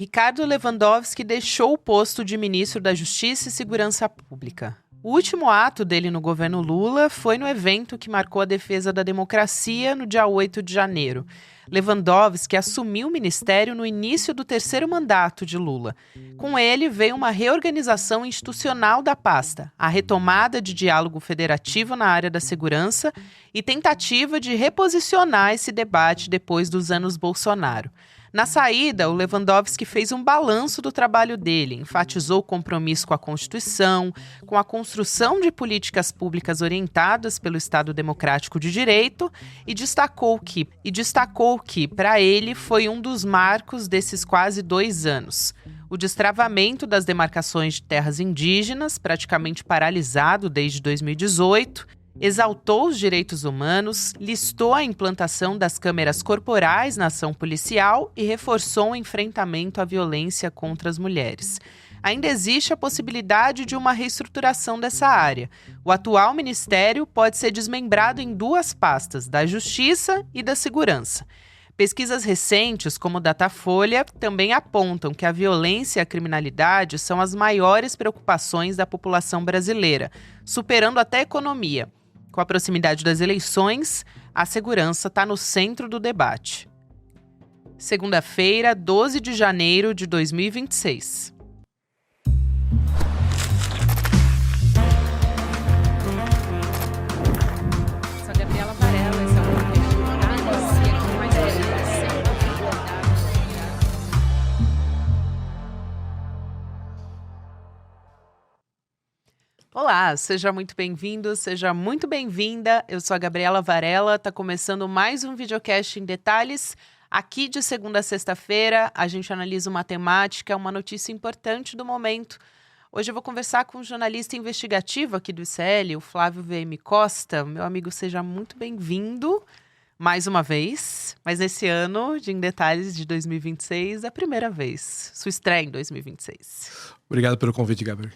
Ricardo Lewandowski deixou o posto de ministro da Justiça e Segurança Pública. O último ato dele no governo Lula foi no evento que marcou a defesa da democracia no dia 8 de janeiro. Lewandowski assumiu o ministério no início do terceiro mandato de Lula. Com ele veio uma reorganização institucional da pasta, a retomada de diálogo federativo na área da segurança e tentativa de reposicionar esse debate depois dos anos Bolsonaro. Na saída, o Lewandowski fez um balanço do trabalho dele, enfatizou o compromisso com a Constituição, com a construção de políticas públicas orientadas pelo Estado Democrático de Direito e destacou que, para ele, foi um dos marcos desses quase 2 anos. O destravamento das demarcações de terras indígenas, praticamente paralisado desde 2018, exaltou os direitos humanos, listou a implantação das câmeras corporais na ação policial e reforçou o enfrentamento à violência contra as mulheres. Ainda existe a possibilidade de uma reestruturação dessa área. O atual ministério pode ser desmembrado em 2 pastas, da Justiça e da Segurança. Pesquisas recentes, como o Datafolha, também apontam que a violência e a criminalidade são as maiores preocupações da população brasileira, superando até a economia. Com a proximidade das eleições, a segurança está no centro do debate. Segunda-feira, 12 de janeiro de 2026. Sou a Gabriela Varela, esse é o podcast do Análise com mais Olá, seja muito bem-vindo, seja muito bem-vinda. Eu sou a Gabriela Varela, está começando mais um videocast em detalhes. Aqui de segunda a sexta-feira, a gente analisa uma temática, uma notícia importante do momento. Hoje eu vou conversar com um jornalista investigativo aqui do ICL, o Flávio VM Costa. Meu amigo, seja muito bem-vindo mais uma vez, mas nesse ano de Em Detalhes de 2026, a primeira vez, sua estreia em 2026. Obrigado pelo convite, Gabriel.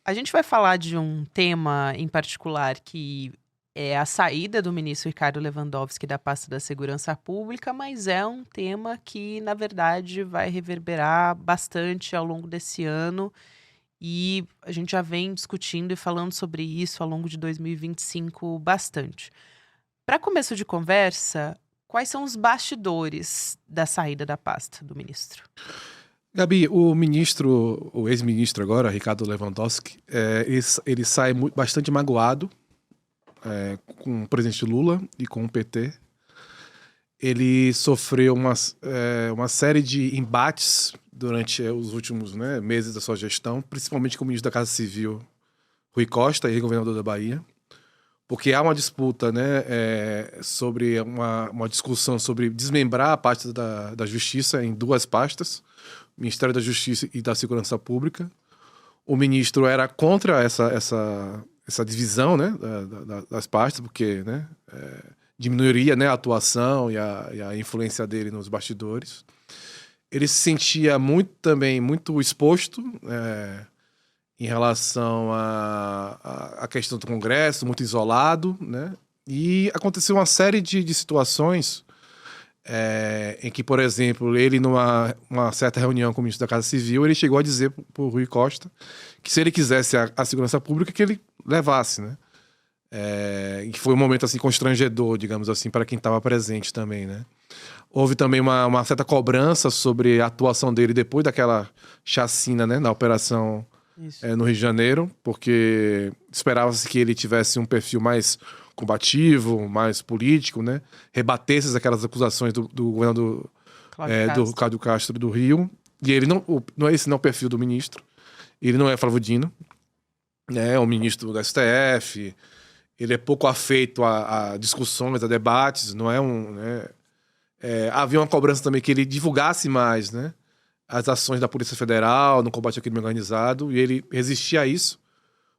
A gente vai falar de um tema em particular que é a saída do ministro Ricardo Lewandowski da pasta da Segurança Pública, mas é um tema que, na verdade, vai reverberar bastante ao longo desse ano e a gente já vem discutindo e falando sobre isso ao longo de 2025 bastante. Para começo de conversa, quais são os bastidores da saída da pasta do ministro? Gabi, o ex-ministro agora, Ricardo Lewandowski, ele sai bastante magoado com o presidente Lula e com o PT. Ele sofreu uma série de embates durante os últimos meses da sua gestão, principalmente com o ministro da Casa Civil, Rui Costa, ex-governador da Bahia, porque há uma disputa sobre uma discussão sobre desmembrar a pasta da Justiça em 2 pastas, Ministério da Justiça e da Segurança Pública. O ministro era contra essa divisão das pastas, porque diminuiria a atuação e a influência dele nos bastidores. Ele se sentia muito exposto em relação à questão do Congresso, muito isolado, e aconteceu uma série de situações em que, por exemplo, ele numa certa reunião com o ministro da Casa Civil, ele chegou a dizer para o Rui Costa que se ele quisesse a segurança pública, que ele levasse, e foi um momento assim constrangedor, digamos assim, para quem estava presente também, Houve também uma certa cobrança sobre a atuação dele depois daquela chacina, na operação no Rio de Janeiro, porque esperava-se que ele tivesse um perfil mais combativo, mais político, rebatesse aquelas acusações do governador do Cláudio Castro do Rio. E ele esse não é o perfil do ministro. Ele não é Flávio Dino, é um ministro do STF. Ele é pouco afeito a discussões, a debates. Não é havia uma cobrança também que ele divulgasse mais, as ações da Polícia Federal no combate ao crime organizado. E ele resistia a isso,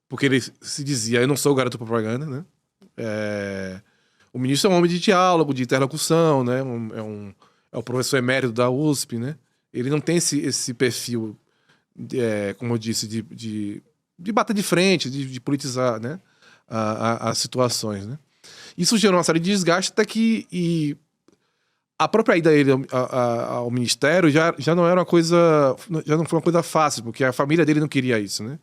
porque ele se dizia: eu não sou o garoto propaganda, O ministro é um homem de diálogo, de interlocução, é o professor emérito da USP, Ele não tem esse perfil, como eu disse, de bater de frente, de politizar, as situações, Isso gerou uma série de desgaste até que a própria ida dele ao ministério já não era uma coisa, já não foi uma coisa fácil, porque a família dele não queria isso, né?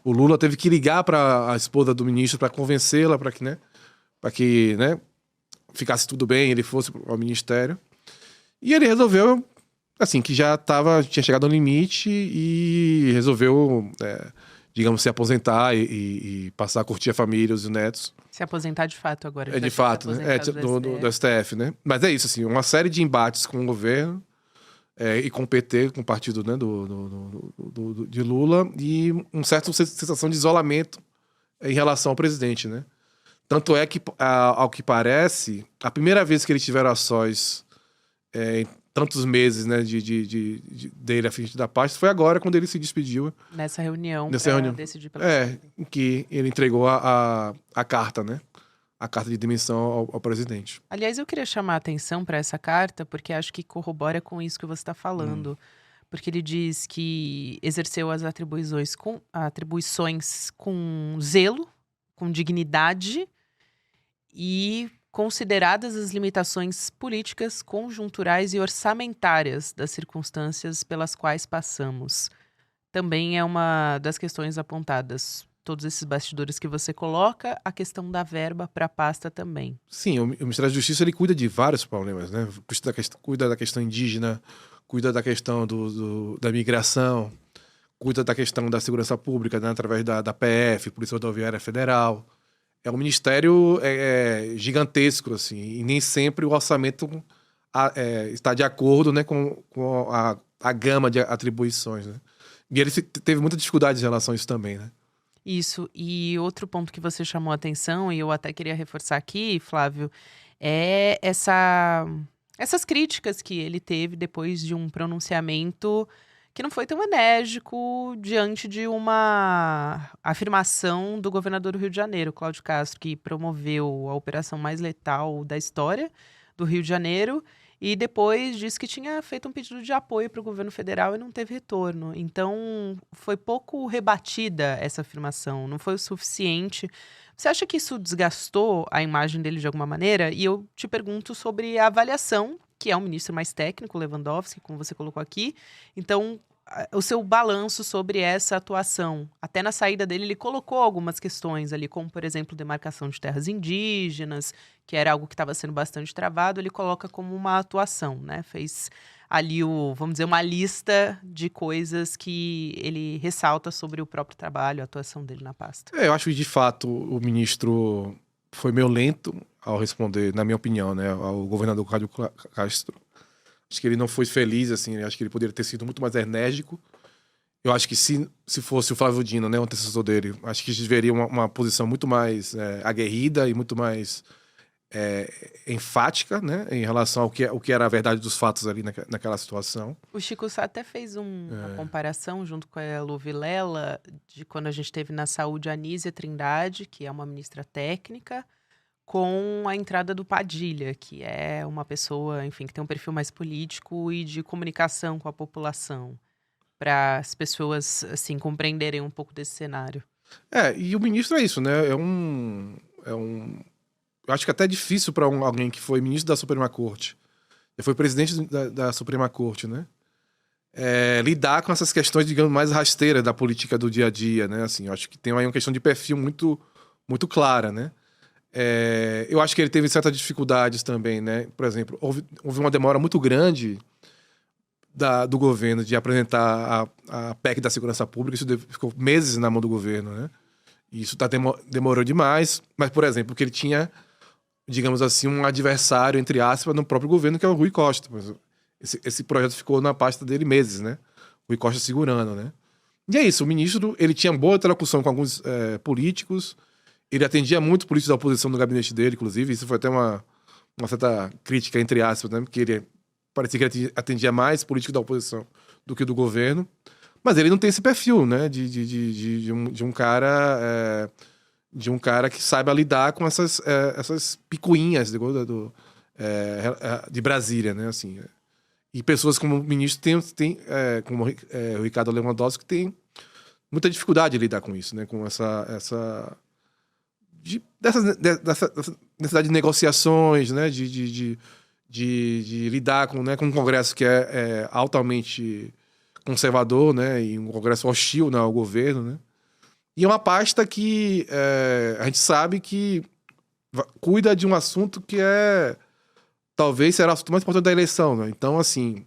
O Lula teve que ligar para a esposa do ministro para convencê-la para que, né, ficasse tudo bem, ele fosse ao ministério. E ele resolveu, assim, que tinha chegado ao limite e resolveu, digamos, se aposentar e passar a curtir a família, os netos. Se aposentar de fato agora. De fato, né? Do STF, né? Mas é isso, assim, uma série de embates com o governo e com o PT, com o partido, né, de Lula, e uma certa sensação de isolamento em relação ao presidente, né? Tanto é que, ao que parece, a primeira vez que eles tiveram a sós em tantos meses, né, dele à frente da pasta foi agora, quando ele se despediu. Nessa reunião. Decidir pela em que ele entregou a carta, né? A carta de demissão ao presidente. Aliás, eu queria chamar a atenção para essa carta, porque acho que corrobora com isso que você está falando. Porque ele diz que exerceu as atribuições com zelo, com dignidade e consideradas as limitações políticas, conjunturais e orçamentárias das circunstâncias pelas quais passamos. Também é uma das questões apontadas. Todos esses bastidores que você coloca, a questão da verba para a pasta também. Sim, o Ministério da Justiça ele cuida de vários problemas, né? Cuida da questão indígena, cuida da questão da migração, cuida da questão da segurança pública, né? Através da PF, Polícia Rodoviária Federal. É um ministério gigantesco, assim, e nem sempre o orçamento está de acordo, né, com a gama de atribuições, né? E ele teve muita dificuldade em relação a isso também, né? Isso, e outro ponto que você chamou a atenção, e eu até queria reforçar aqui, Flávio, é essas críticas que ele teve depois de um pronunciamento que não foi tão enérgico diante de uma afirmação do governador do Rio de Janeiro, Cláudio Castro, que promoveu a operação mais letal da história do Rio de Janeiro e depois disse que tinha feito um pedido de apoio para o governo federal e não teve retorno. Então, foi pouco rebatida essa afirmação, não foi o suficiente. Você acha que isso desgastou a imagem dele de alguma maneira? E eu te pergunto sobre a avaliação, que é um ministro mais técnico, Lewandowski, como você colocou aqui. Então, o seu balanço sobre essa atuação. Até na saída dele, ele colocou algumas questões ali, como, por exemplo, demarcação de terras indígenas, que era algo que estava sendo bastante travado, ele coloca como uma atuação, né? Fez ali, vamos dizer, uma lista de coisas que ele ressalta sobre o próprio trabalho, a atuação dele na pasta. Eu acho que, de fato, o ministro foi meio lento ao responder, na minha opinião, né, ao governador Cláudio Castro. Acho que ele não foi feliz, assim, acho que ele poderia ter sido muito mais enérgico. Eu acho que se fosse o Flávio Dino, né, o antecessor dele, acho que deveria uma posição muito mais aguerrida e muito mais enfática, né, em relação ao que era a verdade dos fatos ali naquela situação. O Chico Sá até fez uma comparação junto com a Lu Vilela de quando a gente teve na saúde a Anísia Trindade, que é uma ministra técnica, com a entrada do Padilha, que é uma pessoa, enfim, que tem um perfil mais político e de comunicação com a população, para as pessoas, assim, compreenderem um pouco desse cenário. E o ministro é isso, né? Eu acho que até é difícil para alguém que foi ministro da Suprema Corte, e foi presidente da Suprema Corte, né? Lidar com essas questões, digamos, mais rasteiras da política do dia a dia, né? Assim, eu acho que tem aí uma questão de perfil muito, muito clara, né? Eu acho que ele teve certas dificuldades também, né? Por exemplo, houve uma demora muito grande do governo de apresentar a PEC da segurança pública. Isso ficou meses na mão do governo, né? E isso demorou demais. Mas, por exemplo, porque ele tinha, digamos assim, um adversário, entre aspas, no próprio governo, que é o Rui Costa. Esse projeto ficou na pasta dele meses, né? O Rui Costa segurando, né? E é isso, o ministro, ele tinha boa interlocução com alguns políticos. Ele atendia muito políticos da oposição no gabinete dele, inclusive. Isso foi até uma certa crítica, entre aspas, né? Porque parecia que ele atendia mais políticos da oposição do que do governo. Mas ele não tem esse perfil, né? De um cara que saiba lidar com essas picuinhas de Brasília, né? Assim, e pessoas como o ministro como o Ricardo Lewandowski, que tem muita dificuldade de lidar com isso, né? Com dessa necessidade de negociações, né? De de lidar com, né, com um Congresso que é altamente conservador, né, e um Congresso hostil, né, ao governo, né? E é uma pasta que a gente sabe que cuida de um assunto que talvez será o assunto mais importante da eleição, né? Então, assim,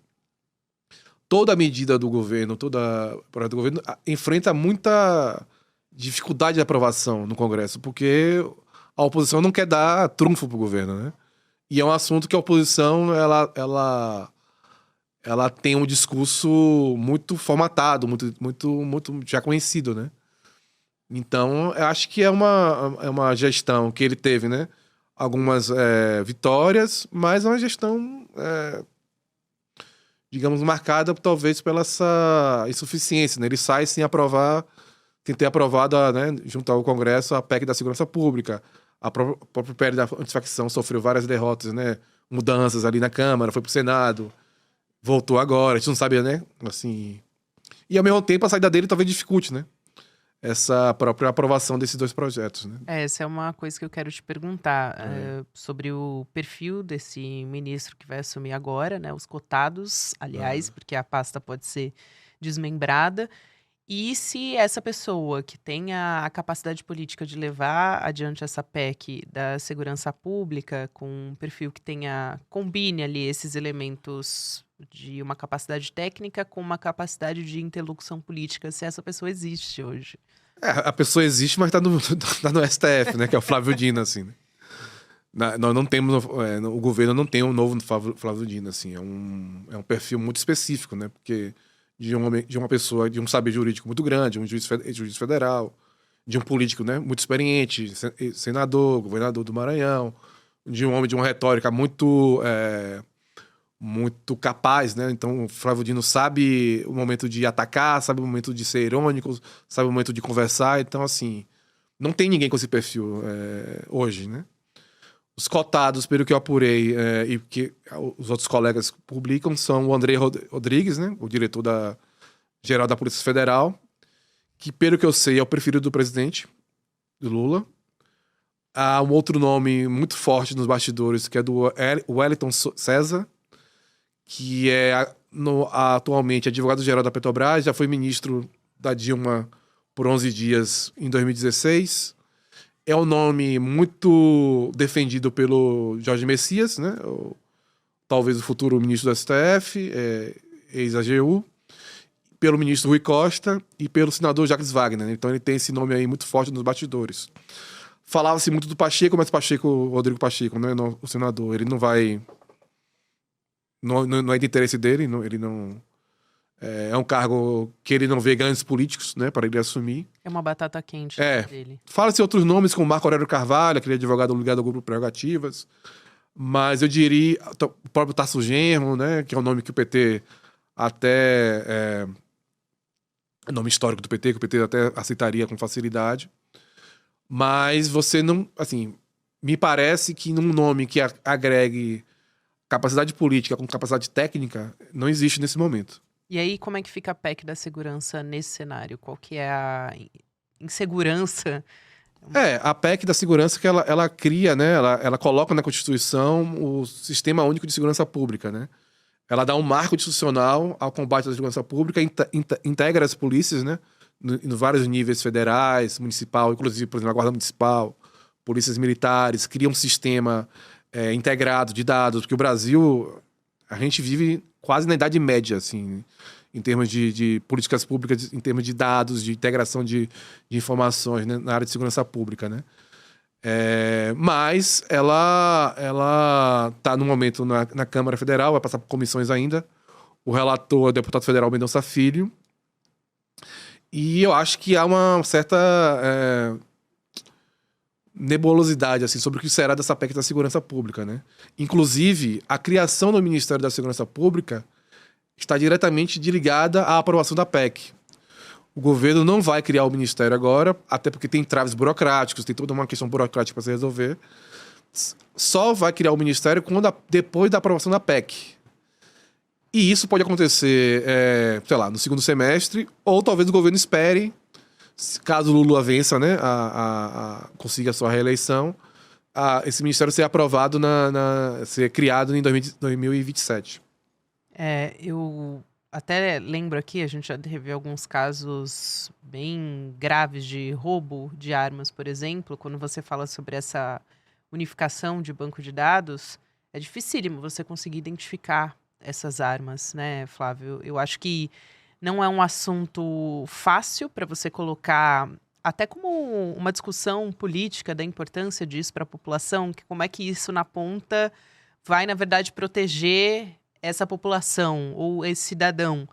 toda medida do governo, toda projeto do governo enfrenta muita dificuldade de aprovação no Congresso, porque a oposição não quer dar trunfo pro governo, né? E é um assunto que a oposição, ela tem um discurso muito formatado, muito já conhecido, né? Então, eu acho que é uma gestão que ele teve, né? Algumas vitórias, mas é uma gestão, digamos, marcada talvez pela essa insuficiência, né? Ele sai sem aprovar, sem ter aprovado, né, junto ao Congresso, a PEC da Segurança Pública. A própria PL da antifacção sofreu várias derrotas, né? Mudanças ali na Câmara, foi pro Senado, voltou agora, a gente não sabia, né? Assim... E ao mesmo tempo a saída dele talvez dificulte, né? Essa própria aprovação desses dois projetos, né? Essa é uma coisa que eu quero te perguntar sobre o perfil desse ministro que vai assumir agora, né? Os cotados, aliás, porque a pasta pode ser desmembrada. E se essa pessoa que tenha a capacidade política de levar adiante essa PEC da segurança pública, com um perfil que combine ali esses elementos de uma capacidade técnica com uma capacidade de interlocução política, se essa pessoa existe hoje. A pessoa existe, mas tá no STF, né? Que é o Flávio Dino, assim, né? Nós não temos... o governo não tem um novo Flávio Dino, assim. É um perfil muito específico, né? Porque de uma pessoa de um saber jurídico muito grande, um juiz federal, de um político, né, muito experiente, senador, governador do Maranhão, de um homem de uma retórica muito capaz, né? Então o Flávio Dino sabe o momento de atacar, sabe o momento de ser irônico, sabe o momento de conversar. Então, assim, não tem ninguém com esse perfil hoje, né? Os cotados, pelo que eu apurei e que os outros colegas publicam, são o André Rodrigues, né, o diretor-geral da Polícia Federal, que, pelo que eu sei, é o preferido do presidente, do Lula. Há um outro nome muito forte nos bastidores, que é do Wellington César, que atualmente advogado-geral da Petrobras, já foi ministro da Dilma por 11 dias em 2016. É um nome muito defendido pelo Jorge Messias, né? Talvez o futuro ministro do STF, ex-AGU, pelo ministro Rui Costa e pelo senador Jacques Wagner. Então ele tem esse nome aí muito forte nos bastidores. Falava-se muito do Pacheco, mas Rodrigo Pacheco, né? O senador, ele não vai... Não é de interesse dele, ele não... É um cargo que ele não vê grandes políticos, né, para ele assumir. É uma batata quente dele. Fala-se outros nomes, como Marco Aurélio Carvalho, aquele advogado ligado ao grupo Prerrogativas. Mas eu diria o próprio Tarso Genro, né, que é um nome que o PT até... É nome histórico do PT, que o PT até aceitaria com facilidade. Mas você não... Assim, me parece que num nome que agregue capacidade política com capacidade técnica, não existe nesse momento. E aí, como é que fica a PEC da segurança nesse cenário? Qual que é a insegurança? A PEC da segurança que ela cria, né? Ela coloca na Constituição o Sistema Único de Segurança Pública, né? Ela dá um marco institucional ao combate à segurança pública, integra as polícias, né? Em vários níveis federais, municipal, inclusive, por exemplo, a Guarda Municipal, polícias militares, cria um sistema integrado de dados, porque o Brasil, a gente vive quase na Idade Média, assim, em termos de políticas públicas, em termos de dados, de integração de informações, né, na área de segurança pública, né? Mas ela está no momento na Câmara Federal, vai passar por comissões ainda. O relator é o deputado federal Mendonça Filho. E eu acho que há uma certa nebulosidade assim, sobre o que será dessa PEC da segurança pública, né? Inclusive, a criação do Ministério da Segurança Pública está diretamente ligada à aprovação da PEC. O governo não vai criar o ministério agora, até porque tem entraves burocráticos, tem toda uma questão burocrática para se resolver. Só vai criar o ministério depois da aprovação da PEC. E isso pode acontecer, sei lá, no segundo semestre, ou talvez o governo espere, caso o Lula vença, né, consiga a sua reeleição, esse ministério ser aprovado, ser criado em 2027. Eu até lembro aqui, a gente já teve alguns casos bem graves de roubo de armas, por exemplo. Quando você fala sobre essa unificação de banco de dados, é dificílimo você conseguir identificar essas armas, né, Flávio? Eu acho que não é um assunto fácil para você colocar, até como uma discussão política da importância disso para a população, que como é que isso na ponta vai, na verdade, proteger essa população ou esse cidadão.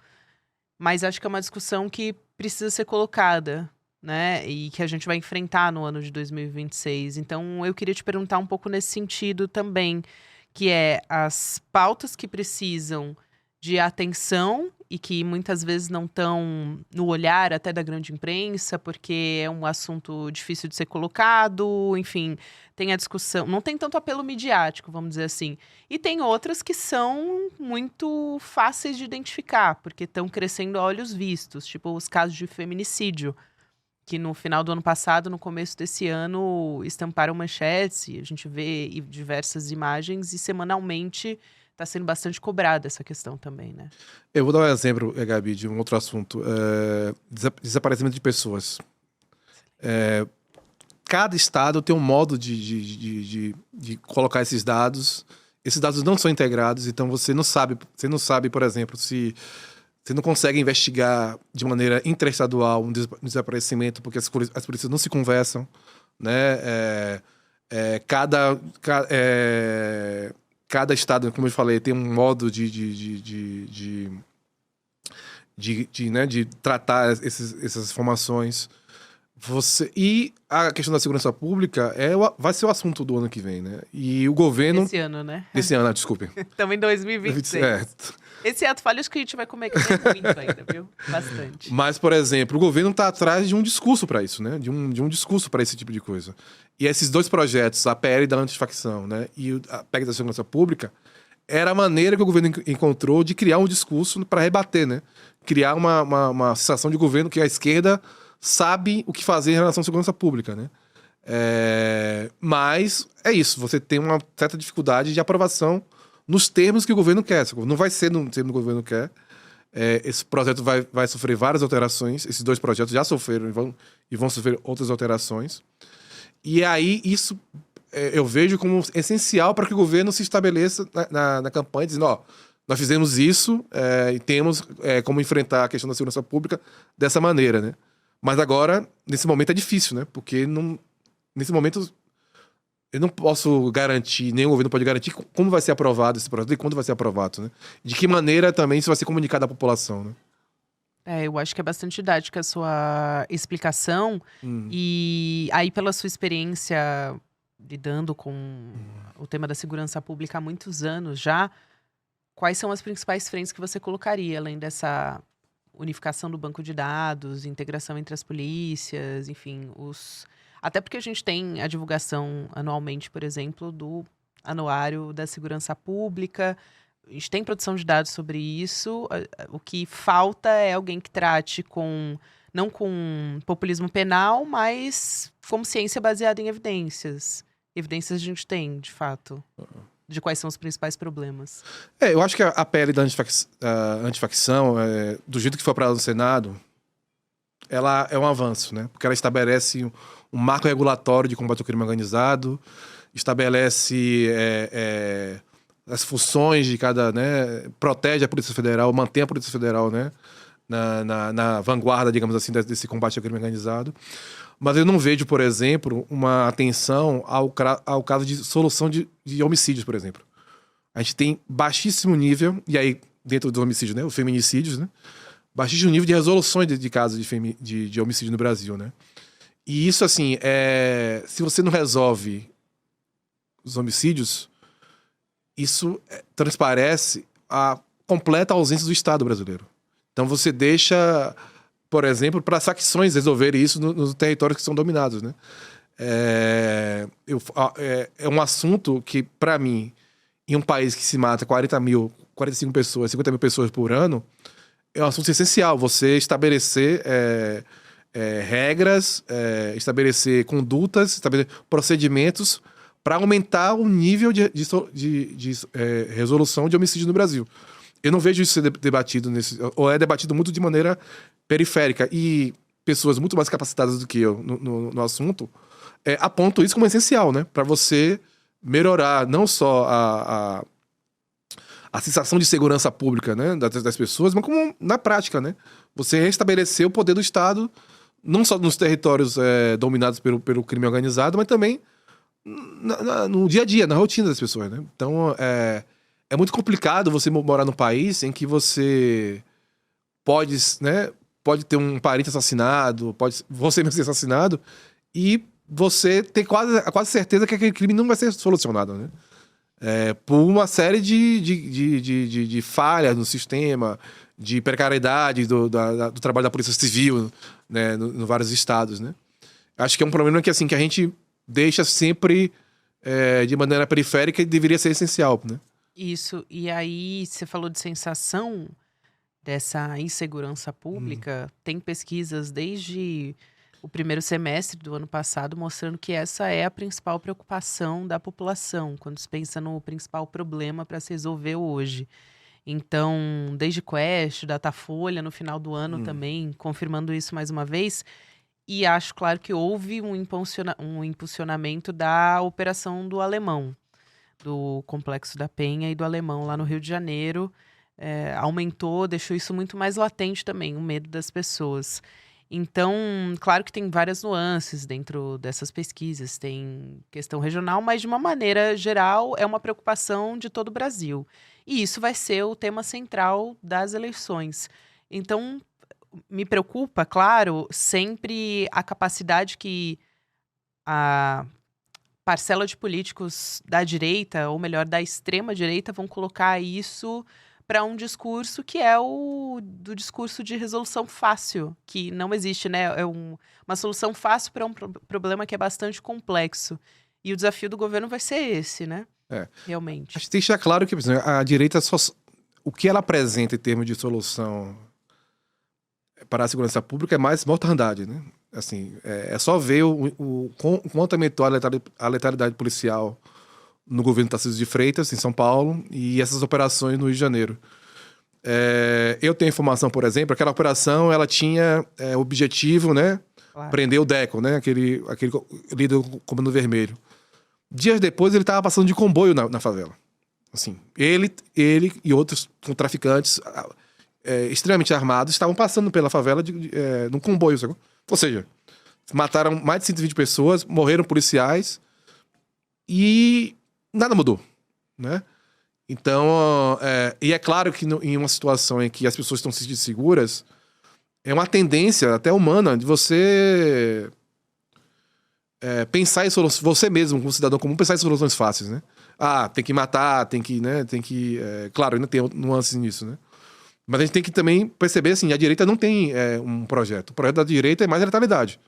Mas acho que é uma discussão que precisa ser colocada, né? E que a gente vai enfrentar no ano de 2026. Então, eu queria te perguntar um pouco nesse sentido também, que é as pautas que precisam de atenção e que muitas vezes não estão no olhar até da grande imprensa, porque é um assunto difícil de ser colocado, enfim, tem a discussão, não tem tanto apelo midiático, vamos dizer assim. E tem outras que são muito fáceis de identificar, porque estão crescendo a olhos vistos, tipo os casos de feminicídio, que no final do ano passado, no começo desse ano, estamparam manchetes, e a gente vê diversas imagens, e semanalmente está sendo bastante cobrada essa questão também, né? Eu vou dar um exemplo, Gabi, de um outro assunto. Desaparecimento de pessoas. Cada estado tem um modo de colocar esses dados. Esses dados não são integrados, então você não sabe, por exemplo, se você não consegue investigar de maneira interestadual um desaparecimento, porque as polícias não se conversam, né? Cada estado, como eu falei, tem um modo de tratar essas informações. E a questão da segurança pública vai ser o assunto do ano que vem, né? E o governo... Esse ano, né? Esse ano, desculpe. Estamos em 2026. Esse ato falha, acho que a gente vai comer muito ainda, viu? Bastante. Mas, por exemplo, o governo está atrás de um discurso para isso, né? De um discurso para esse tipo de coisa. E esses dois projetos, a PL da antifacção, né? E a PEC da segurança pública, era a maneira que o governo encontrou de criar um discurso para rebater, né? Criar uma sensação de governo que a esquerda sabe o que fazer em relação à segurança pública, né? Mas é isso, você tem uma certa dificuldade de aprovação nos termos que o governo quer. Não vai ser no termo que o governo quer. Esse projeto vai sofrer várias alterações. Esses dois projetos já sofreram e vão sofrer outras alterações. E aí isso eu vejo como essencial para que o governo se estabeleça na campanha, dizendo, nós fizemos isso e temos como enfrentar a questão da segurança pública dessa maneira, né? Mas agora, nesse momento é difícil, né? Porque nesse momento eu não posso garantir, nem o governo pode garantir como vai ser aprovado esse projeto e quando vai ser aprovado, né? De que maneira também isso vai ser comunicado à população, né? Eu acho que é bastante didática a sua explicação. E aí, pela sua experiência lidando com o tema da segurança pública há muitos anos já, quais são as principais frentes que você colocaria, além dessa unificação do banco de dados, integração entre as polícias, enfim, até porque a gente tem a divulgação anualmente, por exemplo, do Anuário da Segurança Pública. A gente tem produção de dados sobre isso. O que falta é alguém que trate não com populismo penal, mas como ciência baseada em evidências. Evidências a gente tem, de fato, de quais são os principais problemas. Eu acho que a PL da antifacção, do jeito que foi aprovada no Senado, ela é um avanço, né? Porque ela estabelece um marco regulatório de combate ao crime organizado, estabelece as funções de cada, né? Protege a Polícia Federal, mantém a Polícia Federal, né? Na vanguarda, digamos assim, desse combate ao crime organizado. Mas eu não vejo, por exemplo, uma atenção ao caso de solução de homicídios, por exemplo. A gente tem baixíssimo nível, e aí, dentro dos homicídios, né? Os feminicídios, né? Baixíssimo nível de resoluções de casos de homicídio no Brasil, né? E isso, assim, se você não resolve os homicídios, isso transparece a completa ausência do Estado brasileiro. Então você deixa, por exemplo, para as facções resolverem isso nos territórios que são dominados, né? É um assunto que, para mim, em um país que se mata 45 pessoas, 50 mil pessoas por ano, é um assunto essencial. Você estabelecer regras, estabelecer condutas, estabelecer procedimentos para aumentar o nível de resolução de homicídio no Brasil. Eu não vejo isso ser debatido ou é debatido muito de maneira periférica. E pessoas muito mais capacitadas do que eu no assunto apontam isso como essencial, né? Para você melhorar não só a sensação de segurança pública, né, das pessoas, mas como na prática, né? Você restabelecer o poder do Estado, não só nos territórios dominados pelo crime organizado, mas também no dia a dia, na rotina das pessoas, né? Então, é muito complicado você morar num país em que você pode ter um parente assassinado, pode você mesmo ser assassinado, e você ter quase certeza que aquele crime não vai ser solucionado, né? Por uma série de falhas no sistema, de precariedade do trabalho da Polícia Civil, né, no vários estados, né? Acho que é um problema que a gente deixa sempre de maneira periférica e deveria ser essencial, né? Isso. E aí, você falou de sensação dessa insegurança pública. Tem pesquisas desde o primeiro semestre do ano passado mostrando que essa é a principal preocupação da população, quando se pensa no principal problema para se resolver hoje. Então, desde Quest, Datafolha, no final do ano também, confirmando isso mais uma vez. E acho, claro, que houve um impulsionamento da Operação do Alemão, do Complexo da Penha e do Alemão, lá no Rio de Janeiro. Aumentou, deixou isso muito mais latente também, o medo das pessoas. Então, claro que tem várias nuances dentro dessas pesquisas, tem questão regional, mas de uma maneira geral é uma preocupação de todo o Brasil. E isso vai ser o tema central das eleições. Então, me preocupa, claro, sempre a capacidade que a parcela de políticos da direita, ou melhor, da extrema direita, vão colocar isso para um discurso que é o do discurso de resolução fácil, que não existe, né? É uma solução fácil para um problema que é bastante complexo. E o desafio do governo vai ser esse, né? Realmente. Acho que tem que deixar claro que, por exemplo, a direita o que ela apresenta em termos de solução para a segurança pública é mais mortandade, né? Assim, é só ver o quanto aumentou a letalidade policial no governo Tarcísio de Freitas, em São Paulo, e essas operações no Rio de Janeiro. Eu tenho informação, por exemplo, aquela operação ela tinha o objetivo, né? Claro. Prender o Deco, né? Aquele líder do Comando Vermelho. Dias depois ele estava passando de comboio na favela. Assim, ele e outros traficantes extremamente armados estavam passando pela favela num comboio, sabe? Ou seja, mataram mais de 120 pessoas, morreram policiais e nada mudou, né? Então, e é claro que em uma situação em que as pessoas estão se sentindo seguras, é uma tendência até humana de você pensar em soluções, você mesmo, como cidadão comum, pensar em soluções fáceis, né? Tem que matar, claro, ainda tem nuances nisso, né? Mas a gente tem que também perceber, assim, a direita não tem um projeto. O projeto da direita é mais a letalidade,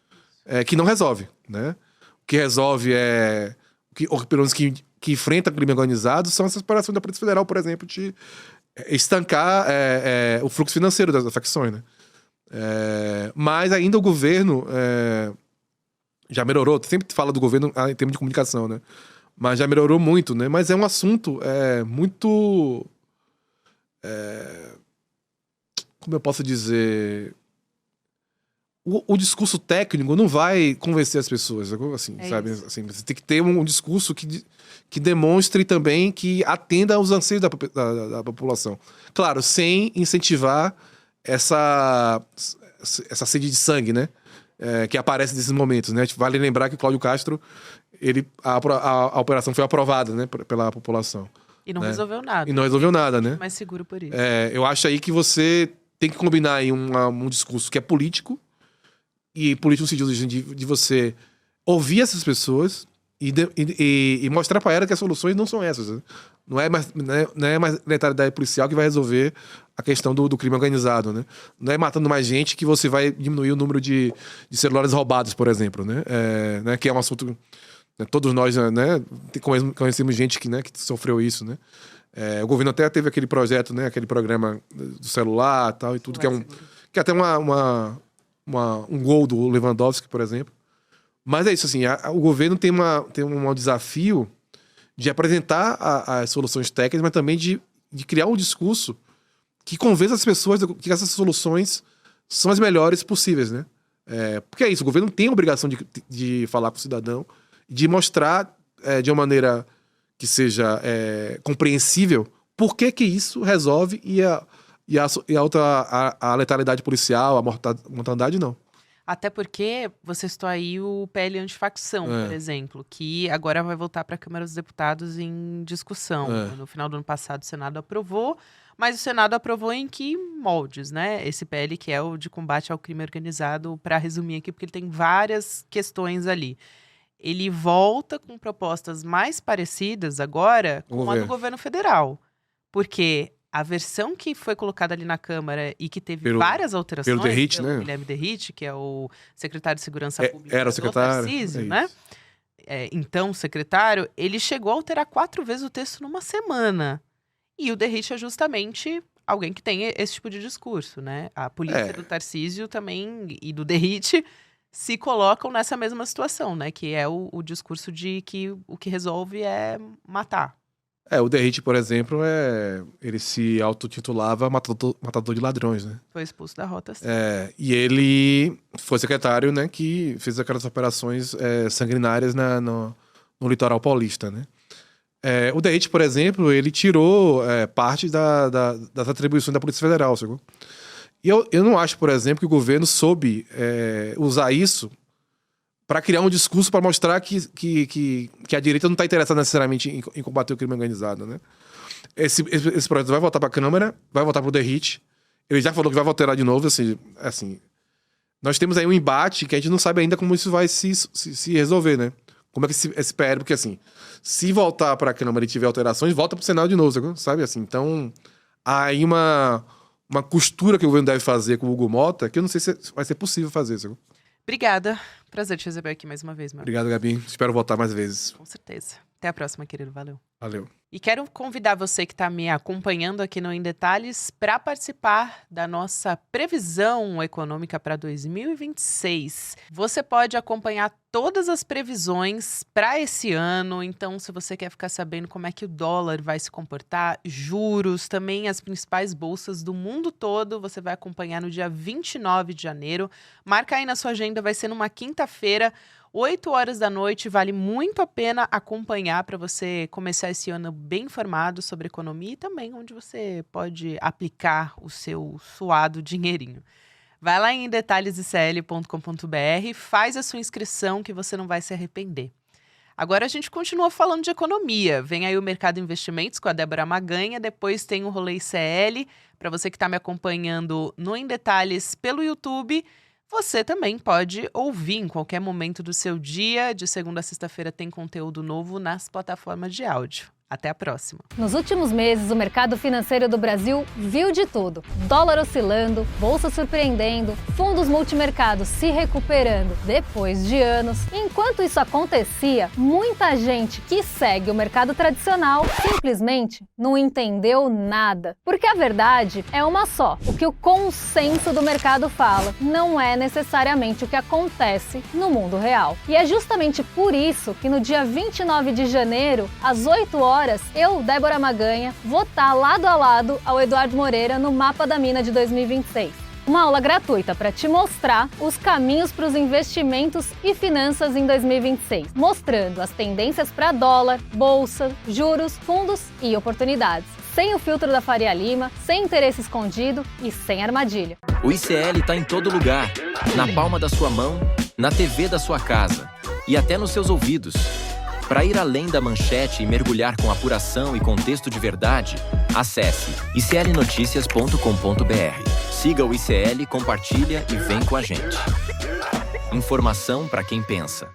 que não resolve, né? O que resolve ou pelo menos que enfrenta crime organizado são essas operações da Polícia Federal, por exemplo, de estancar o fluxo financeiro das facções, né? Mas ainda o governo já melhorou, sempre fala do governo em termos de comunicação, né? Mas já melhorou muito, né? Mas é um assunto muito... como eu posso dizer... O discurso técnico não vai convencer as pessoas, assim, sabe? Assim, você tem que ter um discurso que demonstre também, que atenda aos anseios da população. Claro, sem incentivar essa sede de sangue, né? Que aparece nesses momentos, né? Vale lembrar que o Cláudio Castro, a operação foi aprovada, né, pela população. E não resolveu nada. E não resolveu nada, né? Mais seguro por isso. Eu acho aí que você tem que combinar aí um discurso que é político, e político no sentido de você ouvir essas pessoas e mostrar para ela que as soluções não são essas, né? Não é mais letalidade policial que vai resolver a questão do crime organizado, né? Não é matando mais gente que você vai diminuir o número de celulares roubados, por exemplo, né? Que é um assunto... Né, todos nós, né, conhecemos gente que sofreu isso, né? O governo até teve aquele projeto, né, aquele programa do celular tal, e tudo, que é até um gol do Lewandowski, por exemplo. Mas é isso, assim, o governo tem um desafio de apresentar as soluções técnicas, mas também de criar um discurso que convença as pessoas que essas soluções são as melhores possíveis, né? Porque é isso, o governo tem a obrigação de falar com o cidadão, de mostrar de uma maneira que seja compreensível por que isso resolve e a letalidade policial, a mortandade não. Até porque você citou aí o PL antifacção, por exemplo, que agora vai voltar para a Câmara dos Deputados em discussão. No final do ano passado o Senado aprovou, mas o Senado aprovou em que moldes, né? Esse PL que é o de combate ao crime organizado, para resumir aqui, porque ele tem várias questões ali. Ele volta com propostas mais parecidas agora com a do governo federal. Porque a versão que foi colocada ali na Câmara e que teve várias alterações... Pelo Derrite, né? Guilherme Derrite, que é o secretário de Segurança Pública era o secretário, do Tarcísio, né? Então, o secretário, ele chegou a alterar 4 vezes o texto numa semana. E o Derrite é justamente alguém que tem esse tipo de discurso, né? A política do Tarcísio também e do Derrite se colocam nessa mesma situação, né? Que é o discurso de que o que resolve é matar. O Derrite, por exemplo, ele se autotitulava matador de ladrões, né? Foi expulso da rota. Sim. E ele foi secretário, né, que fez aquelas operações sanguinárias no litoral paulista, né? O Derrite, por exemplo, ele tirou parte das atribuições da Polícia Federal, sacou? E eu não acho, por exemplo, que o governo soube usar isso para criar um discurso para mostrar que a direita não está interessada necessariamente em combater o crime organizado, né? Esse projeto vai voltar para a Câmara, vai voltar para o Derrite. Ele já falou que vai votar de novo, assim. Nós temos aí um embate que a gente não sabe ainda como isso vai se resolver, né? Como é que esse PL... Porque, assim, se voltar para a Câmara e tiver alterações, volta para o Senado de novo, sabe? Assim, então, há aí uma costura que o governo deve fazer com o Hugo Mota que eu não sei se vai ser possível fazer, sabe? Obrigada. Prazer te receber aqui mais uma vez, Marcos. Obrigado, Gabi. Espero voltar mais vezes. Com certeza. Até a próxima, querido. Valeu. Valeu. E quero convidar você que está me acompanhando aqui no Em Detalhes para participar da nossa previsão econômica para 2026. Você pode acompanhar todas as previsões para esse ano. Então, se você quer ficar sabendo como é que o dólar vai se comportar, juros, também as principais bolsas do mundo todo, você vai acompanhar no dia 29 de janeiro. Marca aí na sua agenda, vai ser numa quinta-feira, 8 horas da noite, vale muito a pena acompanhar para você começar esse ano bem informado sobre economia e também onde você pode aplicar o seu suado dinheirinho. Vai lá em detalhesicl.com.br, faz a sua inscrição que você não vai se arrepender. Agora a gente continua falando de economia. Vem aí o Mercado Investimentos com a Débora Maganha, depois tem o Rolê ICL. Para você que está me acompanhando no Em Detalhes pelo YouTube, você também pode ouvir em qualquer momento do seu dia. De segunda a sexta-feira tem conteúdo novo nas plataformas de áudio. Até a próxima. Nos últimos meses, o mercado financeiro do Brasil viu de tudo. Dólar oscilando, bolsa surpreendendo, fundos multimercados se recuperando depois de anos. Enquanto isso acontecia, muita gente que segue o mercado tradicional simplesmente não entendeu nada. Porque a verdade é uma só. O que o consenso do mercado fala não é necessariamente o que acontece no mundo real. E é justamente por isso que no dia 29 de janeiro, às 8 horas, eu, Débora Maganha, vou estar lado a lado ao Eduardo Moreira no Mapa da Mina de 2026. Uma aula gratuita para te mostrar os caminhos para os investimentos e finanças em 2026, mostrando as tendências para dólar, bolsa, juros, fundos e oportunidades. Sem o filtro da Faria Lima, sem interesse escondido e sem armadilha. O ICL está em todo lugar, na palma da sua mão, na TV da sua casa e até nos seus ouvidos. Para ir além da manchete e mergulhar com apuração e contexto de verdade, acesse iclnoticias.com.br. Siga o ICL, compartilha e vem com a gente. Informação para quem pensa.